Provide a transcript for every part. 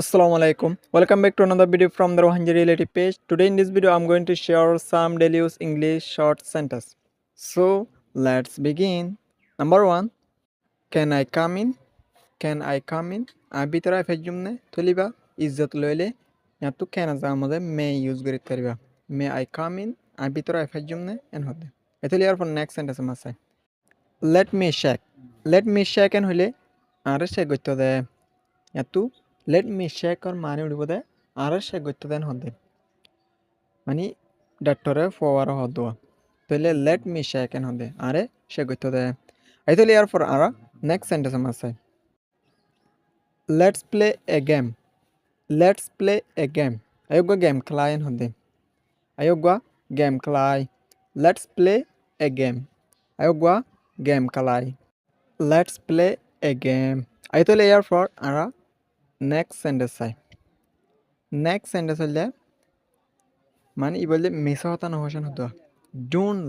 Assalamu alaikum. Welcome back to another video from the Rohanji Relative page. Today in this video I'm going to share some daily use English short sentence. So let's begin. Number 1. Can I come in? Can I come in? Abitara fejumne toliba izzat loile yatu can azamade may use grit kariba. May I come in? Abitara fejumne and hode. Etoliar for next sentence masai. Let me check. Let me check and hole are check goto de yatu let me shake আর মানে উড়িবদে আর shake করতে দেন হদে মানে ডাক্তরে ফওয়ার হদোয়া তাহলে late me shake N হদে আরে shake করতে দে এই তাহলে ইয়ার পর আর নেক্সট সেন্টেন্স আছে let's play a game let's play a game আয়োগা গেম খেলাই এন হদে আয়োগা গেম খেলাই লেটস প্লে এ গেম আয়োগা গেম খেলাই লেটস প্লে এ গেম এই তাহলে ইয়ার পর আর নেক্সট সেন্টেন্স আছে নেক্সট সেন্টেন্স হলে মানে ই বললে মিশা হতা নহসেন হতো ডোন্ট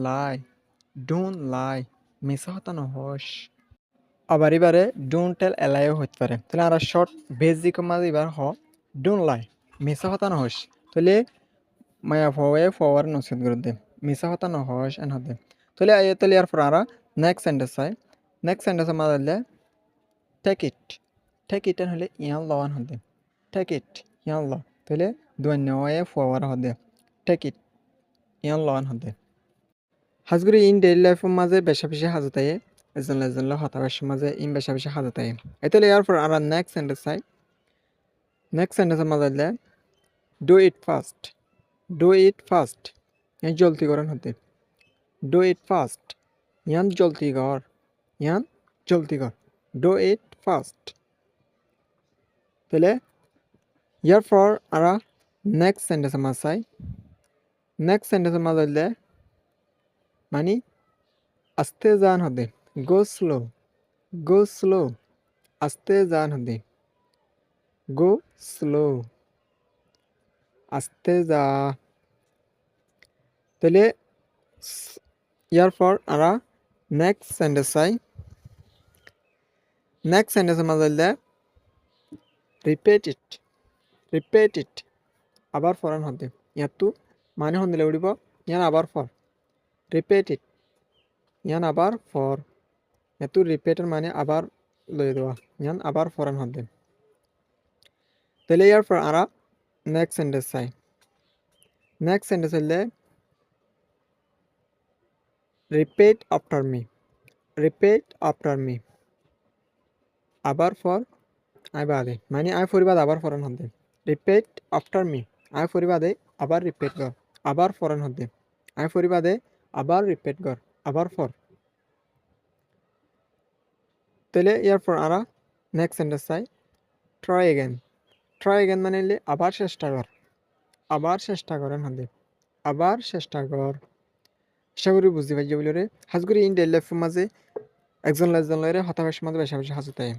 লাই মিশা হতা নহস আবার এবারে ডোন্ট টেল এলাইও হতে পারে তাহলে আর শর্ট বেসিক মাঝে এবার ডোন্ট লাই মিশা হতা নহস তাহলে মায়া ফওয়ে ফওয়ার নসিদ করে দে মিশা হতা নহস এন হতে তাহলে তাহলে আর পর আর নেক্সট সেন্টেন্স হয় নেক্সট সেন্টেন্স মাঝে টেক ইট এন হলে ইয়ান লওয়ান হতে টেক ইট ইয়ান ল তাহলে দুয়ান্নয়ে ফওয়ার হতে টেক ইট ইয়ান লওয়ান হতে হাজগুড়ি ইন ডেইলি লাইফের মাঝে বেশা বেশি হাজতায়ে এজন হতাবেশের মাঝে ইন বেশা বেশি হাজতায়ে এতালে ইয়ার পর আর নেক্সট সেন্টেন্স চাই নেক্সট সেন্টেন্সের মাঝে ডু ইট ফাস্ট ইয়ান জলদি করেন হতে ডু ইট ফাস্ট ইয়ান জলদি কর ডু ইট ফাস্ট তাহলে ইয়ার পর আর নেক্সট সেন্টেন্সের মাঝে চাই নেক্সট সেন্টেন্সের মাঝে মানে আস্তে যান হতে গো স্লো আস্তে যান হতে গো স্লো আস্তে যা তাহলে ইয়ার পর আর নেক্সট সেন্টেন্স চাই নেক্সট সেন্টেন্সের মাঝে রিপিট ইট আবার ফরান হতে ইয়াতো মানে হন্দিলে উড়িব ইয়ান আবার ফর রিপিট ইট ইয়ান আবার ফর এত রিপিটের মানে আবার লয়ে দেওয়া ইয়ান আবার ফরান হতে তাহলে ইয়ার পর আর নেক্সট সেন্টেন্স চাই নেক্সট সেন্টেন্স হলে রিপিট আফটার মি আবার ফর আই বাদে মানে আই ফরিবাদ আবার ফরান হতে রিপিট আফটার মি আই ফরিবাদে আবার রিপিট কর আবার ফরান হতে আই ফরিবাদে আবার রিপিট কর আবার ফর তাহলে ইয়ার পর আর নেক্সট সেন্টেন্স চাই ট্রাই এগেন মানে আবার চেষ্টা করেন হতে আবার চেষ্টা কর আশা করি বুঝতে পারছি বলে রে হাজগুড়ি ইন ডেইলি লাইফের মাঝে একজন লয়রে হতাবেশের মাঝে বেশি বেশি হাজতায়